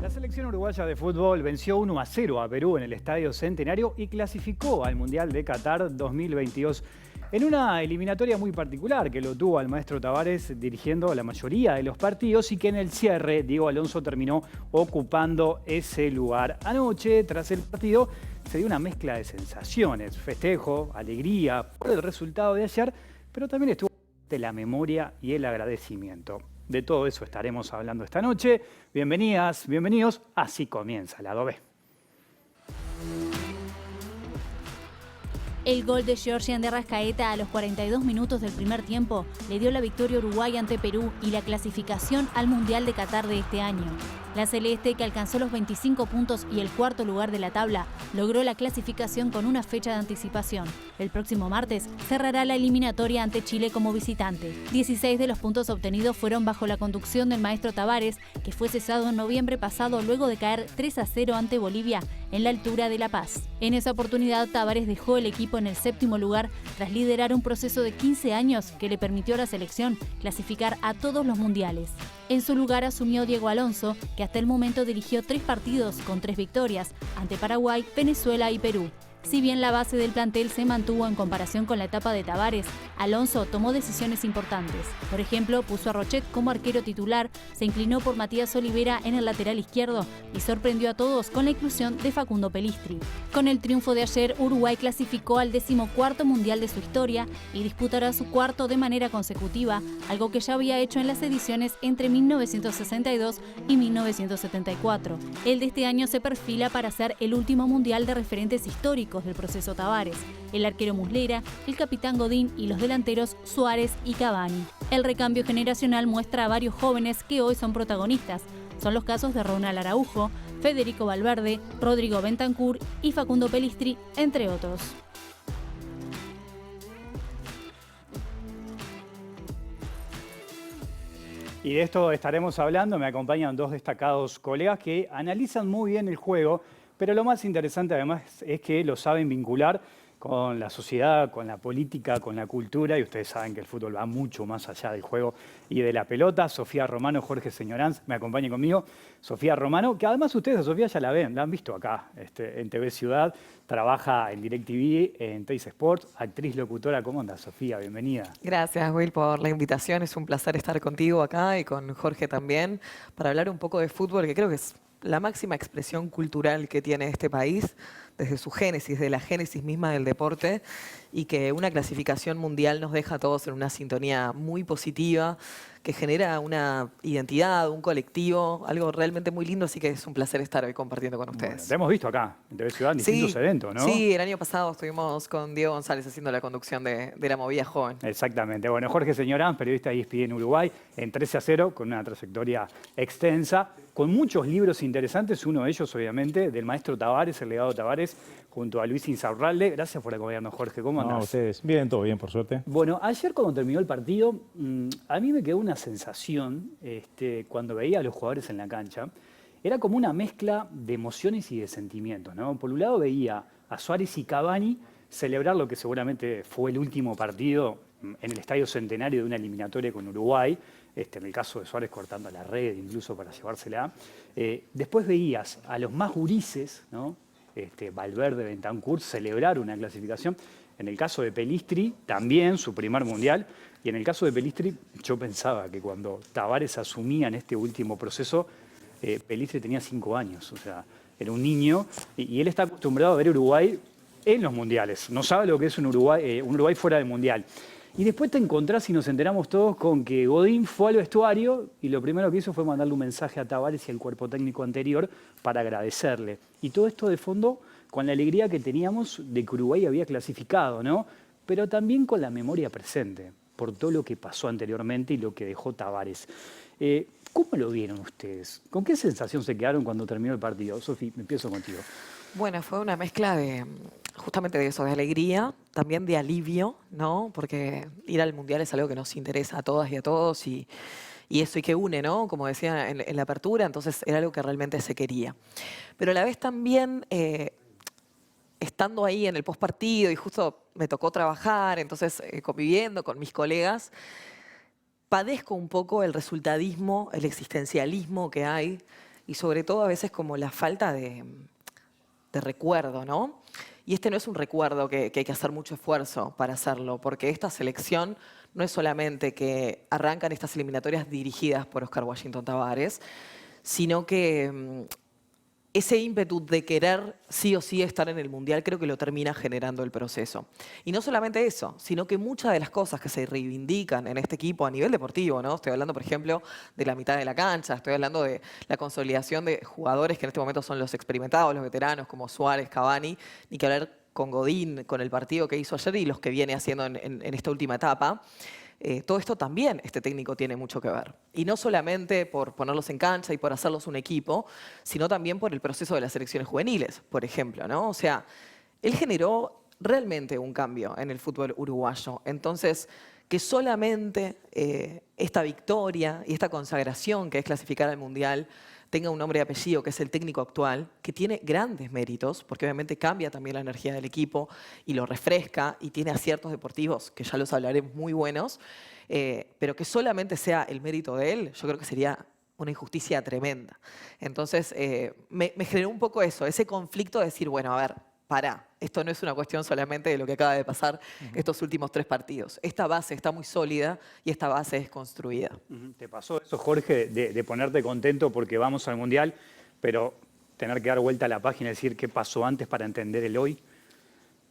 La selección uruguaya de fútbol venció 1-0 a Perú en el Estadio Centenario y clasificó al Mundial de Qatar 2022 en una eliminatoria muy particular que lo tuvo al maestro Tavares dirigiendo la mayoría de los partidos y que en el cierre Diego Alonso terminó ocupando ese lugar. Anoche, tras el partido, se dio una mezcla de sensaciones, festejo, alegría por el resultado de ayer, pero también estuvo de la memoria y el agradecimiento. De todo eso estaremos hablando esta noche. Bienvenidas, bienvenidos. Así comienza Lado B. El gol de Georgian de Arrascaeta a los 42 minutos del primer tiempo le dio la victoria a Uruguay ante Perú y la clasificación al Mundial de Qatar de este año. La celeste, que alcanzó los 25 puntos y el cuarto lugar de la tabla, logró la clasificación con una fecha de anticipación. El próximo martes cerrará la eliminatoria ante Chile como visitante. 16 de los puntos obtenidos fueron bajo la conducción del maestro Tavares, que fue cesado en noviembre pasado luego de caer 3-0 ante Bolivia en la altura de La Paz. En esa oportunidad, Tavares dejó el equipo en el séptimo lugar tras liderar un proceso de 15 años que le permitió a la selección clasificar a todos los mundiales. En su lugar asumió Diego Alonso, que hasta el momento dirigió 3 partidos con 3 victorias ante Paraguay, Venezuela y Perú. Si bien la base del plantel se mantuvo en comparación con la etapa de Tavares, Alonso tomó decisiones importantes. Por ejemplo, puso a Rochet como arquero titular, se inclinó por Matías Olivera en el lateral izquierdo y sorprendió a todos con la inclusión de Facundo Pelistri. Con el triunfo de ayer, Uruguay clasificó al 14º mundial de su historia y disputará su cuarto de manera consecutiva, algo que ya había hecho en las ediciones entre 1962 y 1974. El de este año se perfila para ser el último mundial de referentes históricos del proceso Tavares, el arquero Muslera, el capitán Godín y los delanteros Suárez y Cavani. El recambio generacional muestra a varios jóvenes que hoy son protagonistas. Son los casos de Ronald Araujo, Federico Valverde, Rodrigo Bentancur y Facundo Pelistri, entre otros. Y de esto estaremos hablando. Me acompañan dos destacados colegas que analizan muy bien el juego, pero lo más interesante además es que lo saben vincular con la sociedad, con la política, con la cultura, y ustedes saben que el fútbol va mucho más allá del juego y de la pelota. Sofía Romano, Jorge Señoranz, me acompañan conmigo. Sofía Romano, que además ustedes a Sofía ya la ven, la han visto acá en TV Ciudad, trabaja en DirecTV, en Teis Sports, actriz, locutora. ¿Cómo andas, Sofía? Bienvenida. Gracias, Will, por la invitación. Es un placer estar contigo acá y con Jorge también para hablar un poco de fútbol, que creo que es la máxima expresión cultural que tiene este país, desde su génesis, de la génesis misma del deporte, y que una clasificación mundial nos deja a todos en una sintonía muy positiva, que genera una identidad, un colectivo, algo realmente muy lindo, así que es un placer estar hoy compartiendo con ustedes. Bueno, te hemos visto acá en TV Ciudad en distintos eventos, ¿no? Sí, el año pasado estuvimos con Diego González haciendo la conducción de la movida joven. Exactamente. Bueno, Jorge Señorán, periodista de ESPN Uruguay, en 13-0, con una trayectoria extensa, con muchos libros interesantes, uno de ellos, obviamente, del maestro Tavares, el legado Tavares, junto a Luis Insaurralde. Gracias por acompañarnos, Jorge. ¿Cómo andás? No, ustedes. Bien, todo bien, por suerte. Bueno, ayer cuando terminó el partido, a mí me quedó una sensación, cuando veía a los jugadores en la cancha, era como una mezcla de emociones y de sentimientos, ¿no? Por un lado veía a Suárez y Cavani celebrar lo que seguramente fue el último partido en el Estadio Centenario de una eliminatoria con Uruguay, en el caso de Suárez cortando la red incluso para llevársela. Después veías a los más gurises, ¿no? Valverde, Bentancur, celebrar una clasificación. En el caso de Pelistri, también su primer mundial. Y en el caso de Pelistri, yo pensaba que cuando Tavares asumía en este último proceso, Pelistri tenía 5 años. O sea, era un niño y él está acostumbrado a ver Uruguay en los mundiales. No sabe lo que es un Uruguay fuera del mundial. Y después te encontrás y nos enteramos todos con que Godín fue al vestuario y lo primero que hizo fue mandarle un mensaje a Tavares y al cuerpo técnico anterior para agradecerle. Y todo esto de fondo con la alegría que teníamos de que Uruguay había clasificado, ¿no? Pero también con la memoria presente por todo lo que pasó anteriormente y lo que dejó Tavares. ¿Cómo lo vieron ustedes? ¿Con qué sensación se quedaron cuando terminó el partido? Sofi, empiezo contigo. Bueno, fue una mezcla de, justamente de eso, de alegría, también de alivio, ¿no? Porque ir al Mundial es algo que nos interesa a todas y a todos y eso y que une, ¿no? Como decía en la apertura, entonces era algo que realmente se quería. Pero a la vez también, estando ahí en el postpartido y justo me tocó trabajar, entonces conviviendo con mis colegas, padezco un poco el resultadismo, el existencialismo que hay y sobre todo a veces como la falta de recuerdo, ¿no? Y este no es un recuerdo que hay que hacer mucho esfuerzo para hacerlo, porque esta selección no es solamente que arrancan estas eliminatorias dirigidas por Oscar Washington Tabárez, sino que ese ímpetu de querer sí o sí estar en el Mundial creo que lo termina generando el proceso. Y no solamente eso, sino que muchas de las cosas que se reivindican en este equipo a nivel deportivo, ¿no? Estoy hablando, por ejemplo, de la mitad de la cancha, estoy hablando de la consolidación de jugadores que en este momento son los experimentados, los veteranos, como Suárez, Cavani, ni que hablar con Godín, con el partido que hizo ayer y los que viene haciendo en esta última etapa. Todo esto también este técnico tiene mucho que ver. Y no solamente por ponerlos en cancha y por hacerlos un equipo, sino también por el proceso de las selecciones juveniles, por ejemplo, ¿no? O sea, él generó realmente un cambio en el fútbol uruguayo. Entonces, que solamente esta victoria y esta consagración que es clasificar al Mundial tenga un nombre y apellido, que es el técnico actual, que tiene grandes méritos, porque obviamente cambia también la energía del equipo y lo refresca y tiene aciertos deportivos, que ya los hablaré, muy buenos, pero que solamente sea el mérito de él, yo creo que sería una injusticia tremenda. Entonces, me generó un poco eso, ese conflicto de decir, bueno, a ver, pará, esto no es una cuestión solamente de lo que acaba de pasar estos últimos 3 partidos. Esta base está muy sólida y esta base es construida. ¿Te pasó eso, Jorge, de ponerte contento porque vamos al Mundial, pero tener que dar vuelta a la página y decir qué pasó antes para entender el hoy?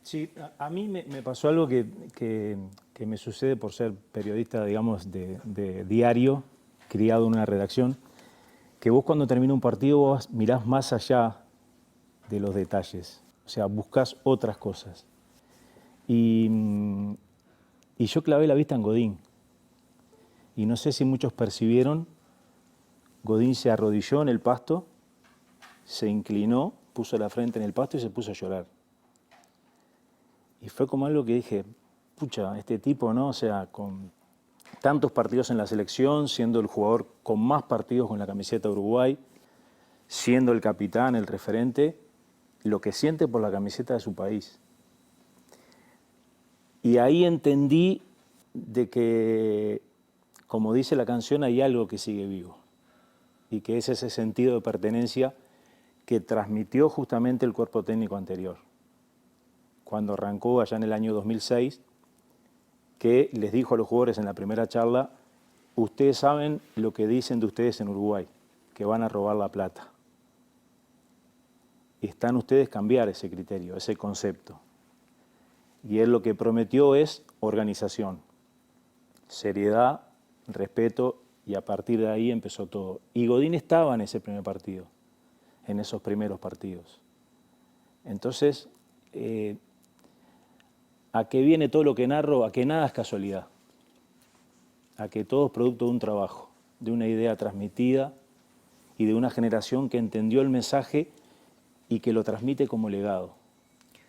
Sí, a mí me pasó algo que me sucede por ser periodista, digamos, de diario, criado en una redacción, que vos cuando termina un partido vos mirás más allá de los detalles. O sea, buscas otras cosas. Y yo clavé la vista en Godín. Y no sé si muchos percibieron, Godín se arrodilló en el pasto, se inclinó, puso la frente en el pasto y se puso a llorar. Y fue como algo que dije, pucha, este tipo, ¿no? O sea, con tantos partidos en la selección, siendo el jugador con más partidos con la camiseta de Uruguay, siendo el capitán, el referente, lo que siente por la camiseta de su país. Y ahí entendí de que, como dice la canción, hay algo que sigue vivo. Y que es ese sentido de pertenencia que transmitió justamente el cuerpo técnico anterior. Cuando arrancó allá en el año 2006, que les dijo a los jugadores en la primera charla, ustedes saben lo que dicen de ustedes en Uruguay, que van a robar la plata. Y están ustedes cambiar ese criterio, ese concepto. Y él lo que prometió es organización, seriedad, respeto, y a partir de ahí empezó todo. Y Godín estaba en ese primer partido, en esos primeros partidos. Entonces, ¿a qué viene todo lo que narro? A que nada es casualidad, a que todo es producto de un trabajo, de una idea transmitida y de una generación que entendió el mensaje y que lo transmite como legado,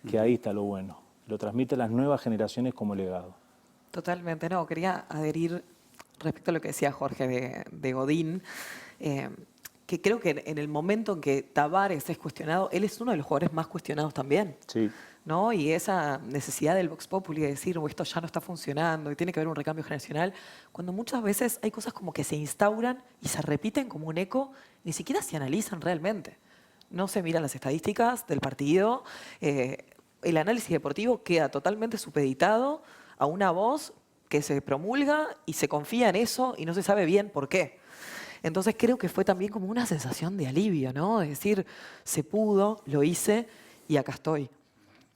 que ahí está lo bueno, lo transmite a las nuevas generaciones como legado. Totalmente, no, quería adherir respecto a lo que decía Jorge de Godín, que creo que en el momento en que Tabárez es cuestionado, él es uno de los jugadores más cuestionados también. Sí. ¿No? Y esa necesidad del Vox Populi de decir, esto ya no está funcionando y tiene que haber un recambio generacional, cuando muchas veces hay cosas como que se instauran y se repiten como un eco, ni siquiera se analizan realmente. No se miran las estadísticas del partido, el análisis deportivo queda totalmente supeditado a una voz que se promulga y se confía en eso y no se sabe bien por qué. Entonces creo que fue también como una sensación de alivio, ¿no? De decir, se pudo, lo hice y acá estoy.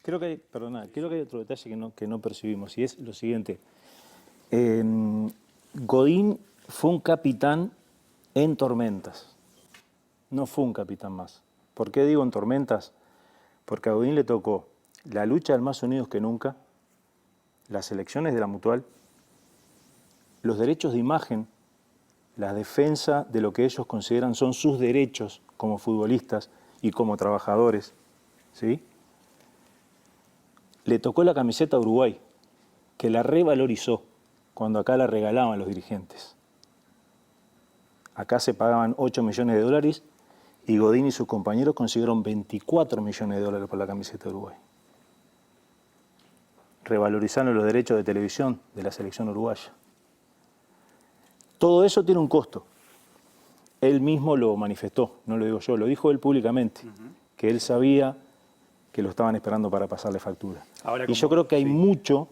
Creo que hay otro detalle que no percibimos, y es lo siguiente. Godín fue un capitán en tormentas, no fue un capitán más. ¿Por qué digo en tormentas? Porque a Godín le tocó la lucha del Más Unidos que Nunca, las elecciones de la Mutual, los derechos de imagen, la defensa de lo que ellos consideran son sus derechos como futbolistas y como trabajadores, ¿sí? Le tocó la camiseta a Uruguay, que la revalorizó cuando acá la regalaban los dirigentes. Acá se pagaban 8 millones de dólares y Godín y sus compañeros consiguieron 24 millones de dólares por la camiseta de Uruguay. Revalorizaron los derechos de televisión de la selección uruguaya. Todo eso tiene un costo. él mismo lo manifestó, no lo digo yo, lo dijo él públicamente, que él sabía que lo estaban esperando para pasarle factura. Ahora, y yo creo que hay mucho,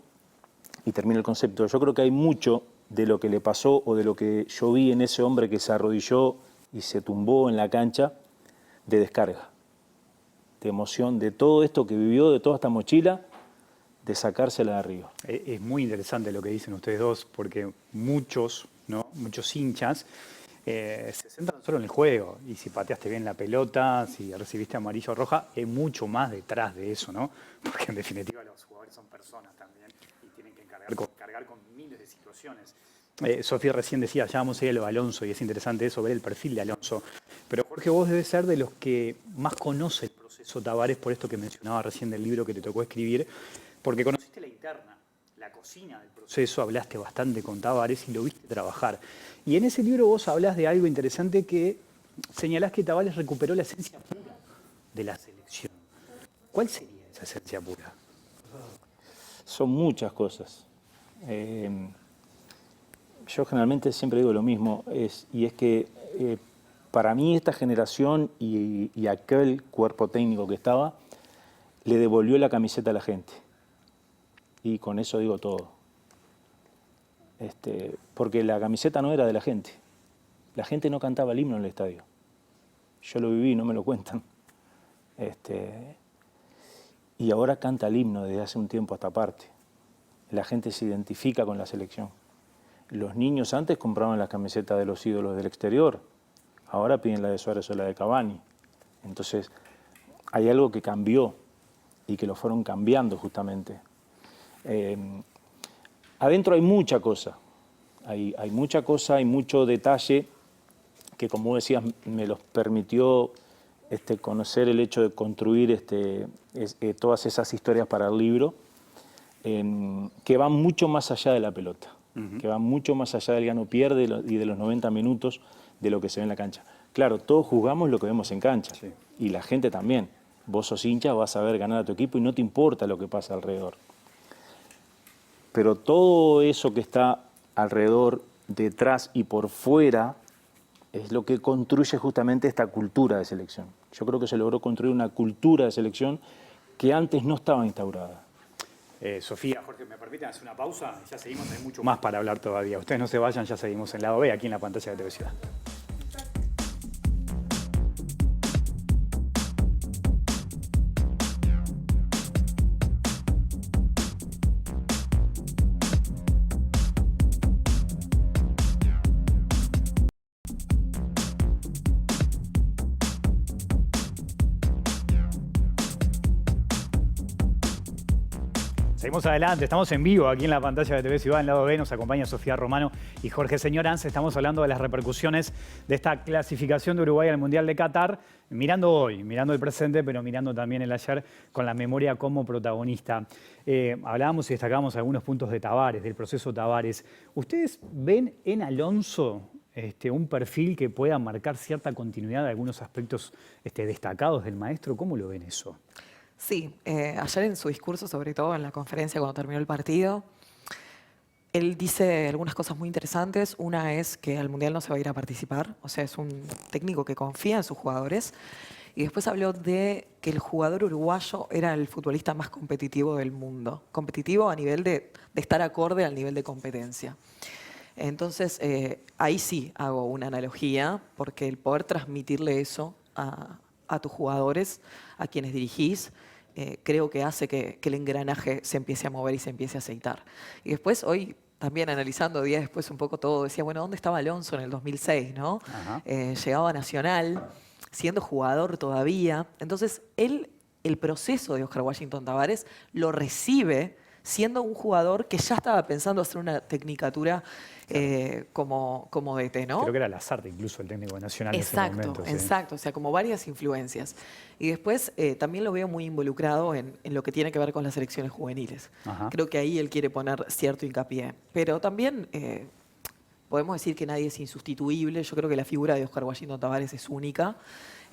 y termino el concepto, yo creo que hay mucho de lo que le pasó o de lo que yo vi en ese hombre que se arrodilló y se tumbó en la cancha, de descarga, de emoción, de todo esto que vivió, de toda esta mochila, de sacársela de arriba. Es muy interesante lo que dicen ustedes dos, porque muchos, ¿no? Muchos hinchas se centran solo en el juego. Y si pateaste bien la pelota, si recibiste amarillo o roja, hay mucho más detrás de eso, ¿no? Porque en definitiva los jugadores son personas también y tienen que cargar con miles de situaciones. Sofía recién decía, ya vamos a ir a lo de Alonso, y es interesante eso, ver el perfil de Alonso. Pero Jorge, vos debes ser de los que más conoce el proceso Tavares, por esto que mencionaba recién del libro que te tocó escribir, porque conociste la interna, la cocina del proceso, hablaste bastante con Tavares y lo viste trabajar. Y en ese libro vos hablás de algo interesante, que señalás que Tavares recuperó la esencia pura de la selección. ¿Cuál sería esa esencia pura? Son muchas cosas. Yo generalmente siempre digo lo mismo, y es que para mí esta generación y aquel cuerpo técnico que estaba, le devolvió la camiseta a la gente. Y con eso digo todo. Porque la camiseta no era de la gente. La gente no cantaba el himno en el estadio. Yo lo viví, no me lo cuentan. Y ahora canta el himno desde hace un tiempo a esta parte. La gente se identifica con la selección. Los niños antes compraban las camisetas de los ídolos del exterior. Ahora piden la de Suárez o la de Cavani. Entonces, hay algo que cambió y que lo fueron cambiando justamente. Adentro hay mucha cosa. Hay mucha cosa, hay mucho detalle que, como decías, me los permitió conocer el hecho de construir todas esas historias para el libro, que van mucho más allá de la pelota, que van mucho más allá del gano-pierde y de los 90 minutos de lo que se ve en la cancha. Claro, todos juzgamos lo que vemos en cancha, sí, y la gente también. Vos sos hincha, vas a ver ganar a tu equipo y no te importa lo que pasa alrededor. Pero todo eso que está alrededor, detrás y por fuera, es lo que construye justamente esta cultura de selección. Yo creo que se logró construir una cultura de selección que antes no estaba instaurada. Sofía, Jorge, ¿me permiten hacer una pausa? Ya seguimos, hay mucho más para hablar todavía. Ustedes no se vayan, ya seguimos en Lado B, aquí en la pantalla de TV Ciudad. Seguimos adelante, estamos en vivo aquí en la pantalla de TV Ciudad, en Lado B, nos acompaña Sofía Romano y Jorge Señoranz. Estamos hablando de las repercusiones de esta clasificación de Uruguay al Mundial de Qatar, mirando hoy, mirando el presente, pero mirando también el ayer con la memoria como protagonista. Hablábamos y destacábamos algunos puntos de Tavares, del proceso Tavares. ¿Ustedes ven en Alonso un perfil que pueda marcar cierta continuidad de algunos aspectos destacados del maestro? ¿Cómo lo ven eso? Sí, ayer en su discurso, sobre todo en la conferencia cuando terminó el partido, él dice algunas cosas muy interesantes. Una es que al Mundial no se va a ir a participar, o sea, es un técnico que confía en sus jugadores. Y después habló de que el jugador uruguayo era el futbolista más competitivo del mundo. Competitivo a nivel de estar acorde al nivel de competencia. Entonces, ahí sí hago una analogía, porque el poder transmitirle eso a tus jugadores, a quienes dirigís, creo que hace que el engranaje se empiece a mover y se empiece a aceitar. Y después, hoy, también analizando días después un poco todo, decía, bueno, ¿dónde estaba Alonso en el 2006? ¿No? Llegaba a Nacional, siendo jugador todavía. Entonces, él, el proceso de Oscar Washington Tavares, lo recibe siendo un jugador que ya estaba pensando hacer una tecnicatura como DT, ¿no? Creo que era Lazarte incluso el técnico nacional exacto, en ese momento. Exacto, o sea, como varias influencias. Y después también lo veo muy involucrado en lo que tiene que ver con las selecciones juveniles. Ajá. Creo que ahí él quiere poner cierto hincapié. Pero también podemos decir que nadie es insustituible. Yo creo que la figura de Oscar Washington Tavares es única.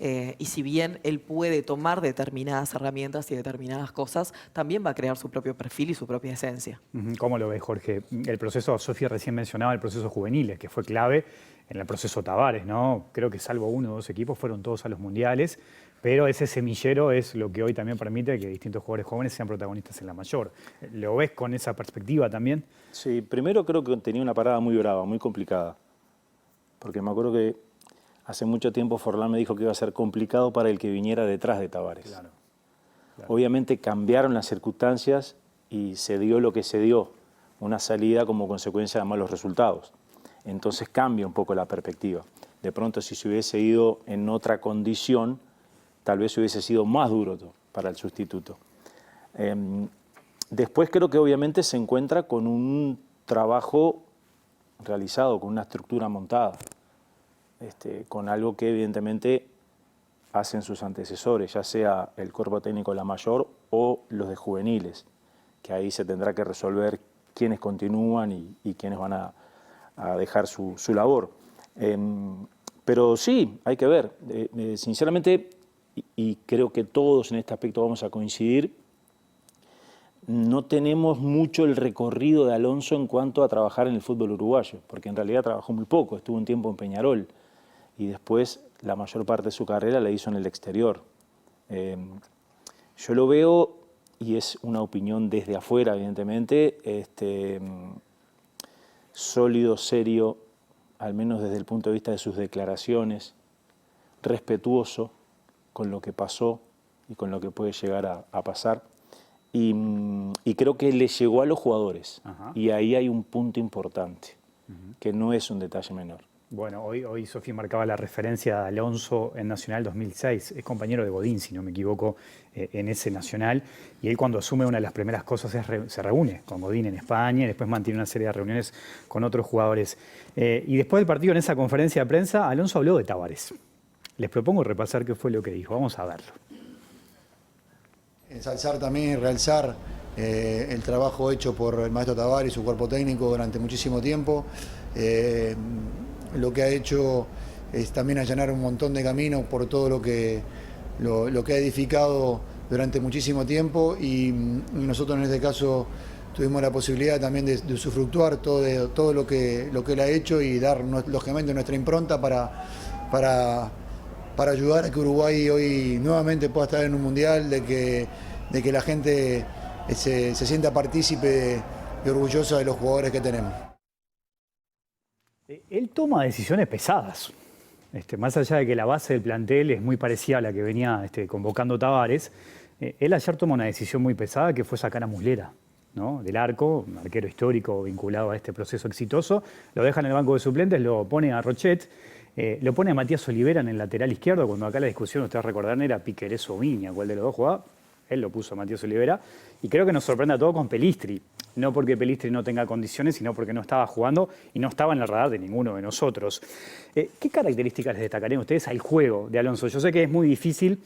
Y si bien él puede tomar determinadas herramientas y determinadas cosas, también va a crear su propio perfil y su propia esencia. ¿Cómo lo ves, Jorge? El proceso, Sofía recién mencionaba el proceso juveniles, que fue clave en el proceso Tavares, ¿no? Creo que salvo uno o dos equipos fueron todos a los mundiales, pero ese semillero es lo que hoy también permite que distintos jugadores jóvenes sean protagonistas en la mayor. ¿Lo ves con esa perspectiva también? Sí, primero creo que tenía una parada muy brava, muy complicada, porque me acuerdo que hace mucho tiempo Forlán me dijo que iba a ser complicado para el que viniera detrás de Tavares. Claro. Obviamente cambiaron las circunstancias y se dio lo que se dio, una salida como consecuencia de malos resultados. Entonces cambia un poco la perspectiva. De pronto, si se hubiese ido en otra condición, tal vez hubiese sido más duro para el sustituto. Después creo que obviamente se encuentra con un trabajo realizado, con una estructura montada, con algo que evidentemente hacen sus antecesores, ya sea el cuerpo técnico de la mayor o los de juveniles, que ahí se tendrá que resolver quiénes continúan y quiénes van a dejar su labor. Pero sí, hay que ver. Sinceramente, y creo que todos en este aspecto vamos a coincidir, no tenemos mucho el recorrido de Alonso en cuanto a trabajar en el fútbol uruguayo, porque en realidad trabajó muy poco, estuvo un tiempo en Peñarol y después la mayor parte de su carrera la hizo en el exterior. Yo lo veo, y es una opinión desde afuera evidentemente, sólido, serio, al menos desde el punto de vista de sus declaraciones, respetuoso con lo que pasó y con lo que puede llegar a pasar. Y creo que le llegó a los jugadores. Ajá. Y ahí hay un punto importante, que no es un detalle menor. Bueno, hoy Sofi marcaba la referencia de Alonso en Nacional 2006. Es compañero de Godín, si no me equivoco, en ese Nacional. Y él cuando asume una de las primeras cosas es se reúne con Godín en España y después mantiene una serie de reuniones con otros jugadores. Y después del partido, en esa conferencia de prensa, Alonso habló de Tavares. Les propongo repasar qué fue lo que dijo. Vamos a verlo. Ensalzar también y realzar el trabajo hecho por el maestro Tavares y su cuerpo técnico durante muchísimo tiempo. Lo que ha hecho es también allanar un montón de caminos por todo lo que ha edificado durante muchísimo tiempo y nosotros en este caso tuvimos la posibilidad también de usufructuar todo lo que él ha hecho y dar lógicamente nuestra impronta para ayudar a que Uruguay hoy nuevamente pueda estar en un mundial, de que la gente se sienta partícipe y orgullosa de los jugadores que tenemos. Él toma decisiones pesadas. Más allá de que la base del plantel es muy parecida a la que venía convocando Tavares, él ayer toma una decisión muy pesada que fue sacar a Muslera, ¿no? Del arco, un arquero histórico vinculado a este proceso exitoso. Lo deja en el banco de suplentes, lo pone a Rochet, lo pone a Matías Olivera en el lateral izquierdo, cuando acá la discusión, ustedes recordarán, era Piquerés o Viña, cuál de los dos jugaba. Él lo puso a Matías Olivera. Y creo que nos sorprende a todos con Pelistri. No porque Pelistri no tenga condiciones, sino porque no estaba jugando y no estaba en el radar de ninguno de nosotros. ¿Qué características les destacarían ustedes al juego de Alonso? Yo sé que es muy difícil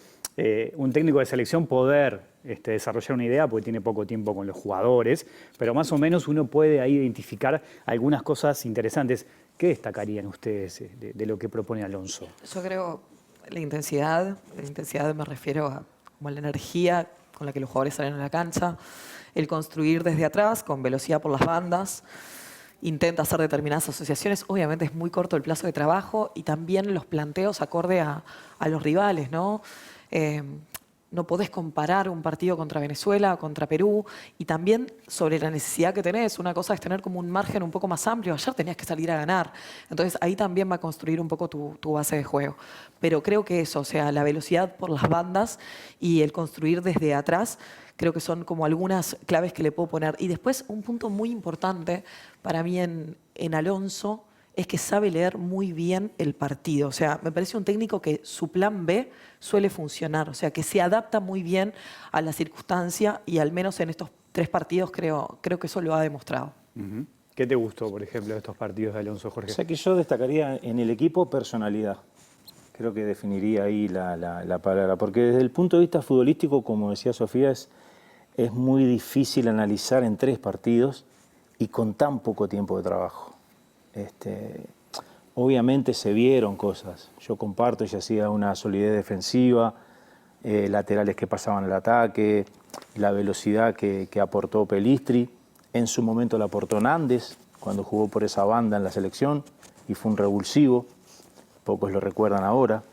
un técnico de selección poder desarrollar una idea porque tiene poco tiempo con los jugadores, pero más o menos uno puede ahí identificar algunas cosas interesantes. ¿Qué destacarían ustedes de lo que propone Alonso? Yo creo la intensidad me refiero a como la energía con la que los jugadores salen a la cancha, el construir desde atrás con velocidad por las bandas, intenta hacer determinadas asociaciones, obviamente es muy corto el plazo de trabajo y también los planteos acorde a los rivales, ¿no? No podés comparar un partido contra Venezuela, contra Perú, y también sobre la necesidad que tenés. Una cosa es tener como un margen un poco más amplio. Ayer tenías que salir a ganar. Entonces ahí también va a construir un poco tu base de juego. Pero creo que eso, o sea, la velocidad por las bandas y el construir desde atrás, creo que son como algunas claves que le puedo poner. Y después un punto muy importante para mí en Alonso es que sabe leer muy bien el partido. O sea, me parece un técnico que su plan B suele funcionar. O sea, que se adapta muy bien a la circunstancia y al menos en estos 3 partidos creo que eso lo ha demostrado. Uh-huh. ¿Qué te gustó, por ejemplo, de estos partidos de Alonso, Jorge? O sea que yo destacaría en el equipo personalidad. Creo que definiría ahí la palabra. Porque desde el punto de vista futbolístico, como decía Sofía, es muy difícil analizar en 3 partidos y con tan poco tiempo de trabajo. Obviamente se vieron cosas. Yo comparto, ya hacía una solidez defensiva, laterales que pasaban al ataque, la velocidad que aportó Pelistri. En su momento la aportó Nández, cuando jugó por esa banda en la selección. y fue un revulsivo, pocos lo recuerdan ahora.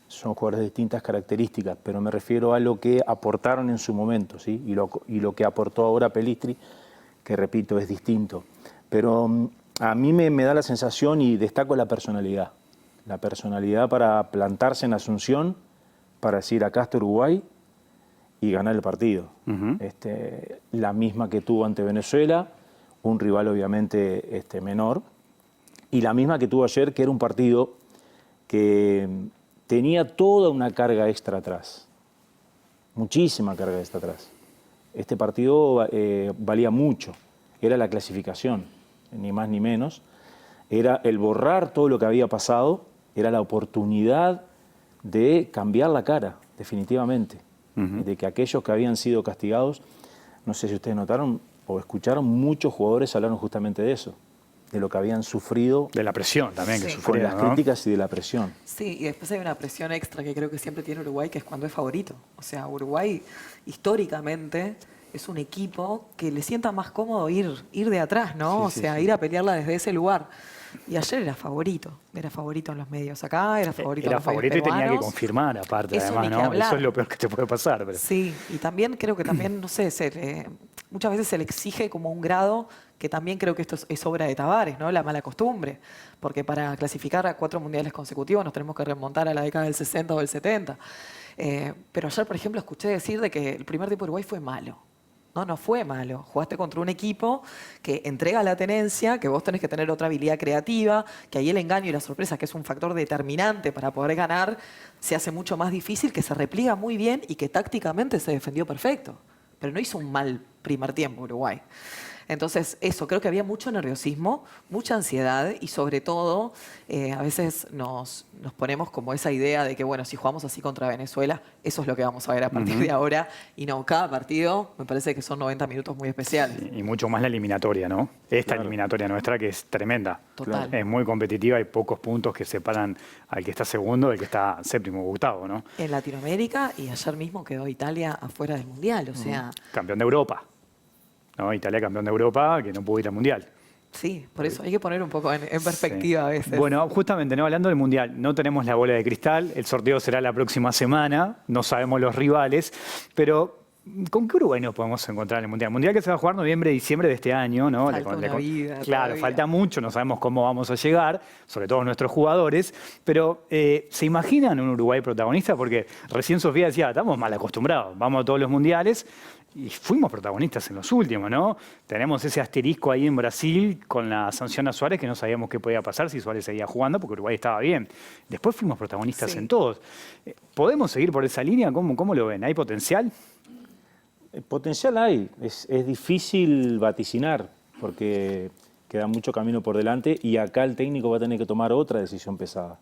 Son jugadores de distintas características, pero me refiero a lo que aportaron en su momento, ¿sí? y lo que aportó ahora Pellistri, que repito, es distinto. Pero a mí me da la sensación, y destaco la personalidad para plantarse en Asunción, para decir acá está Uruguay y ganar el partido. La misma que tuvo ante Venezuela, un rival obviamente menor, y la misma que tuvo ayer, que era un partido que tenía toda una carga extra atrás, muchísima carga extra atrás. Este partido valía mucho, era la clasificación, ni más ni menos, era el borrar todo lo que había pasado, era la oportunidad de cambiar la cara, definitivamente, de que aquellos que habían sido castigados, no sé si ustedes notaron o escucharon, muchos jugadores hablaron justamente de eso, de lo que habían sufrido. De la presión también que sufrieron, con las críticas y de la presión. Sí, y después hay una presión extra que creo que siempre tiene Uruguay, que es cuando es favorito. O sea, Uruguay históricamente es un equipo que le sienta más cómodo ir de atrás, ¿no? Ir a pelearla desde ese lugar. Y ayer era favorito en los medios acá, era favorito en los medios favorito y tenía que peruanos. Confirmar, aparte, Eso además, ni que ¿no? hablar. Eso es lo peor que te puede pasar. Pero... Sí, y también creo que también, no sé, muchas veces se le exige como un grado que también creo que esto es obra de Tavares, ¿no? La mala costumbre. Porque para clasificar a 4 mundiales consecutivos nos tenemos que remontar a la década del 60 o del 70. Pero ayer, por ejemplo, escuché decir de que el primer tiempo de Uruguay fue malo. No fue malo. Jugaste contra un equipo que entrega la tenencia, que vos tenés que tener otra habilidad creativa, que ahí el engaño y la sorpresa, que es un factor determinante para poder ganar, se hace mucho más difícil, que se repliega muy bien y que tácticamente se defendió perfecto. Pero no hizo un mal primer tiempo Uruguay. Entonces, eso, creo que había mucho nerviosismo, mucha ansiedad y sobre todo, a veces nos ponemos como esa idea de que, bueno, si jugamos así contra Venezuela, eso es lo que vamos a ver a partir de ahora. Y no, cada partido me parece que son 90 minutos muy especiales. Y mucho más la eliminatoria, ¿no? Esta eliminatoria nuestra, que es tremenda. Total. Es muy competitiva, hay pocos puntos que separan al que está segundo del que está séptimo o octavo, ¿no? En Latinoamérica, y ayer mismo quedó Italia afuera del Mundial, o sea... Campeón de Europa. ¿No? Italia campeón de Europa, que no pudo ir al Mundial. Sí, por eso hay que poner un poco en perspectiva a veces. Bueno, justamente, ¿no? Hablando del Mundial, no tenemos la bola de cristal, el sorteo será la próxima semana, no sabemos los rivales, pero ¿con qué Uruguay nos podemos encontrar en el Mundial? Mundial que se va a jugar noviembre, diciembre de este año, ¿no? Falta una vida claro, todavía. falta mucho, no sabemos cómo vamos a llegar, sobre todo nuestros jugadores, pero ¿se imaginan un Uruguay protagonista? Porque recién Sofía decía, estamos mal acostumbrados, vamos a todos los mundiales, y fuimos protagonistas en los últimos, ¿no? Tenemos ese asterisco ahí en Brasil con la sanción a Suárez, que no sabíamos qué podía pasar si Suárez seguía jugando, porque Uruguay estaba bien. Después fuimos protagonistas en todos. ¿Podemos seguir por esa línea? ¿Cómo lo ven? ¿Hay potencial? Potencial hay. Es difícil vaticinar, porque queda mucho camino por delante y acá el técnico va a tener que tomar otra decisión pesada.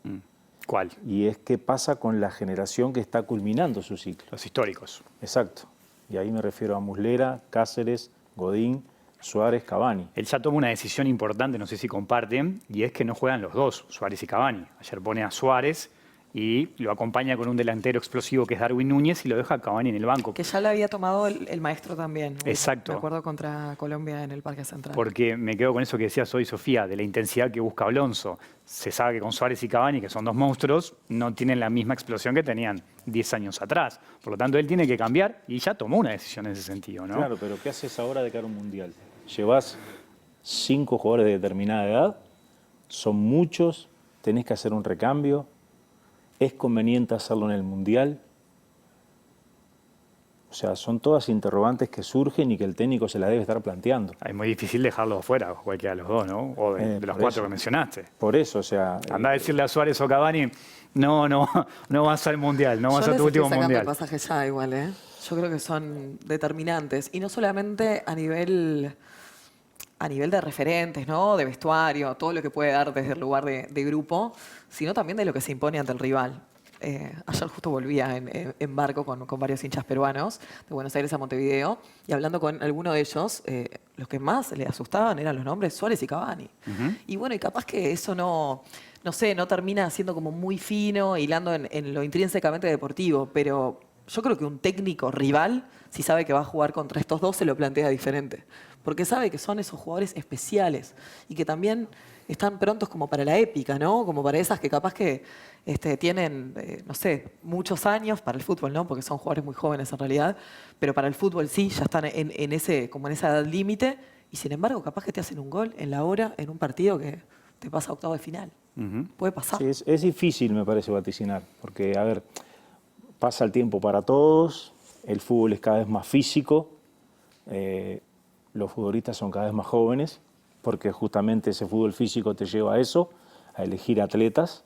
¿Cuál? Y es qué pasa con la generación que está culminando su ciclo. Los históricos. Exacto. Y ahí me refiero a Muslera, Cáceres, Godín, Suárez, Cavani. Él ya toma una decisión importante, no sé si comparten, y es que no juegan los dos, Suárez y Cavani. Ayer pone a Suárez y lo acompaña con un delantero explosivo que es Darwin Núñez y lo deja a Cavani en el banco. Que ya lo había tomado el maestro también. Exacto. Me acuerdo contra Colombia en el Parque Central. Porque me quedo con eso que decías hoy, Sofía, de la intensidad que busca Alonso. Se sabe que con Suárez y Cavani, que son dos monstruos, no tienen la misma explosión que tenían 10 años atrás. Por lo tanto, él tiene que cambiar y ya tomó una decisión en ese sentido, ¿no? Claro, pero ¿qué haces ahora de cara a un mundial? Llevas 5 jugadores de determinada edad, son muchos, tenés que hacer un recambio. ¿Es conveniente hacerlo en el Mundial? O sea, son todas interrogantes que surgen y que el técnico se las debe estar planteando. Es muy difícil dejarlos afuera, cualquiera de los dos, ¿no? O de los 4 que mencionaste. Por eso, o sea... Andá a decirle a Suárez o Cavani, no vas al Mundial, no vas a tu último Mundial. El pasaje ya igual, ¿eh? Yo creo que son determinantes. Y no solamente a nivel de referentes, ¿no? De vestuario, todo lo que puede dar desde el lugar de grupo, sino también de lo que se impone ante el rival. Ayer justo volvía en barco con varios hinchas peruanos de Buenos Aires a Montevideo y hablando con alguno de ellos, los que más le asustaban eran los nombres Suárez y Cavani. Y bueno, y capaz que eso no termina siendo como muy fino, hilando en lo intrínsecamente deportivo, pero yo creo que un técnico rival, si sabe que va a jugar contra estos dos, se lo plantea diferente. Porque sabe que son esos jugadores especiales y que también están prontos como para la épica, ¿no? Como para esas que capaz que tienen, no sé, muchos años para el fútbol, ¿no? Porque son jugadores muy jóvenes en realidad, pero para el fútbol sí, ya están en esa edad límite y sin embargo capaz que te hacen un gol en la hora, en un partido que te pasa a octavo de final. Puede pasar. Sí, es difícil, me parece, vaticinar, porque, a ver, pasa el tiempo para todos, el fútbol es cada vez más físico, los futbolistas son cada vez más jóvenes, porque justamente ese fútbol físico te lleva a eso, a elegir atletas.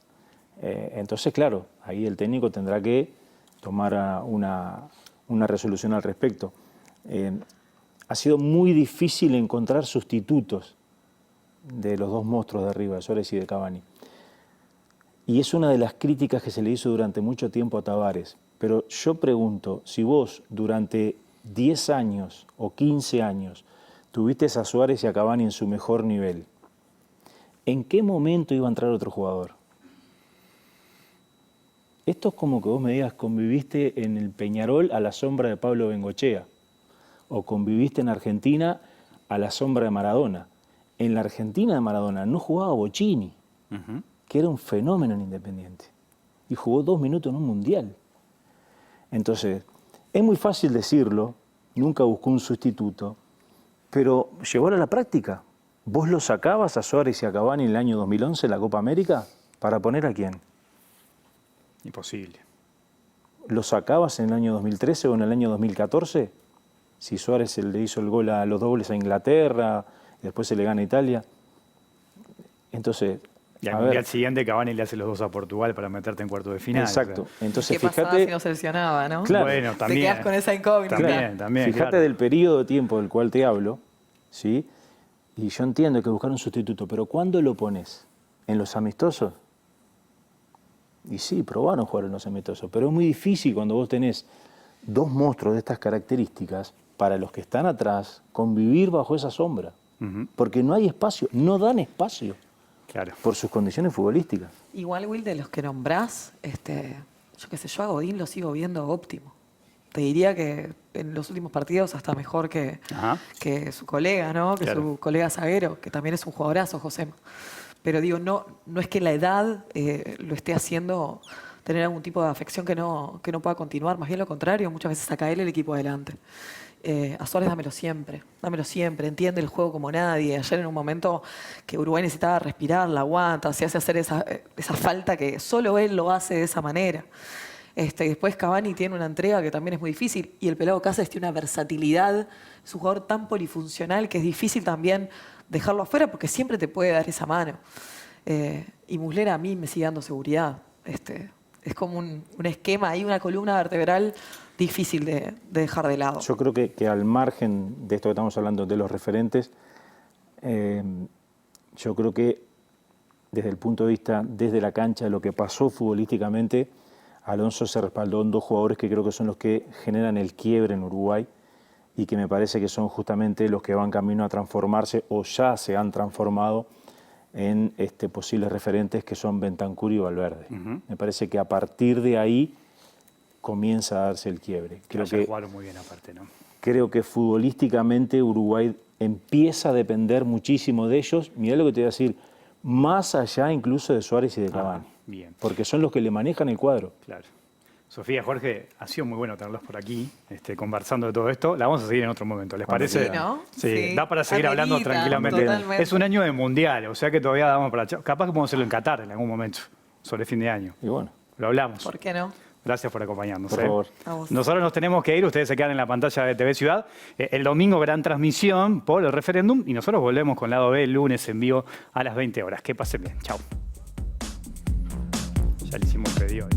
Entonces, claro, ahí el técnico tendrá que tomar una resolución al respecto. Ha sido muy difícil encontrar sustitutos de los dos monstruos de arriba, de Suárez y de Cavani. Y es una de las críticas que se le hizo durante mucho tiempo a Tavares. Pero yo pregunto, si vos durante 10 años o 15 años tuviste a Suárez y a Cavani en su mejor nivel, ¿en qué momento iba a entrar otro jugador? Esto es como que vos me digas, conviviste en el Peñarol a la sombra de Pablo Bengochea, o conviviste en Argentina a la sombra de Maradona. En la Argentina de Maradona no jugaba Bocini, que era un fenómeno en Independiente, y jugó 2 minutos en un mundial. Entonces, es muy fácil decirlo, nunca buscó un sustituto, pero llevarlo a la práctica. ¿Vos lo sacabas a Suárez y a Cavani en el año 2011 en la Copa América para poner a quién? Imposible. ¿Lo sacabas en el año 2013 o en el año 2014? Si Suárez le hizo los 2 goles a Inglaterra, y después se le gana a Italia. Entonces, y al mundial siguiente Cavani le hace los 2 a Portugal para meterte en cuartos de final. Exacto. O sea. Entonces, ¿qué pasaba si fíjate, no seleccionaba, no? Claro. Bueno, también. Te quedas con esa incógnita. También, fíjate claro. del periodo de tiempo del cual te hablo, ¿sí? Y yo entiendo que buscar un sustituto, pero ¿cuándo lo pones? ¿En los amistosos? Y sí, probaron jugar en los amistosos, pero es muy difícil cuando vos tenés 2 monstruos de estas características, para los que están atrás, convivir bajo esa sombra. Porque no hay espacio, no dan espacio. Claro. Por sus condiciones futbolísticas. Igual, Will, de los que nombrás, yo qué sé, yo a Godín lo sigo viendo óptimo. Te diría que en los últimos partidos hasta mejor que su colega, ¿no? Que su colega zaguero, que también es un jugadorazo, José. Pero digo, no es que la edad lo esté haciendo tener algún tipo de afección que no pueda continuar. Más bien lo contrario, muchas veces saca él el equipo adelante. A Suárez dámelo siempre, entiende el juego como nadie. Ayer en un momento que Uruguay necesitaba respirar, la aguanta, se hace hacer esa falta que solo él lo hace de esa manera. Después Cavani tiene una entrega que también es muy difícil y el Pelado Cáceres tiene una versatilidad, es un jugador tan polifuncional que es difícil también dejarlo afuera porque siempre te puede dar esa mano. Y Muslera a mí me sigue dando seguridad. Es como un esquema, hay una columna vertebral difícil de dejar de lado. Yo creo que al margen de esto que estamos hablando de los referentes, yo creo que desde el punto de vista, desde la cancha, de lo que pasó futbolísticamente, Alonso se respaldó en 2 jugadores que creo que son los que generan el quiebre en Uruguay y que me parece que son justamente los que van camino a transformarse o ya se han transformado en posibles referentes que son Bentancur y Valverde. Me parece que a partir de ahí comienza a darse el quiebre. Creo que jugaron muy bien aparte, ¿no? Creo que futbolísticamente Uruguay empieza a depender muchísimo de ellos. Mirá lo que te voy a decir, más allá incluso de Suárez y de Cavani. Bien. Porque son los que le manejan el cuadro. Claro. Sofía, Jorge, ha sido muy bueno tenerlos por aquí, conversando de todo esto. La vamos a seguir en otro momento, ¿les parece? Sí, ¿no? Sí, Sí. da para seguir hablando Amerita, tranquilamente. totalmente. Es un año de mundial, o sea que todavía damos para... Capaz que podemos hacerlo en Qatar en algún momento, sobre fin de año. Y bueno, Lo hablamos. ¿Por qué no? Gracias por acompañarnos. por favor. A vos. Nosotros nos tenemos que ir, ustedes se quedan en la pantalla de TV Ciudad. El domingo gran transmisión por el referéndum y nosotros volvemos con Lado B el lunes en vivo a las 20 horas. Que pasen bien. Chao. Ya le hicimos pedido.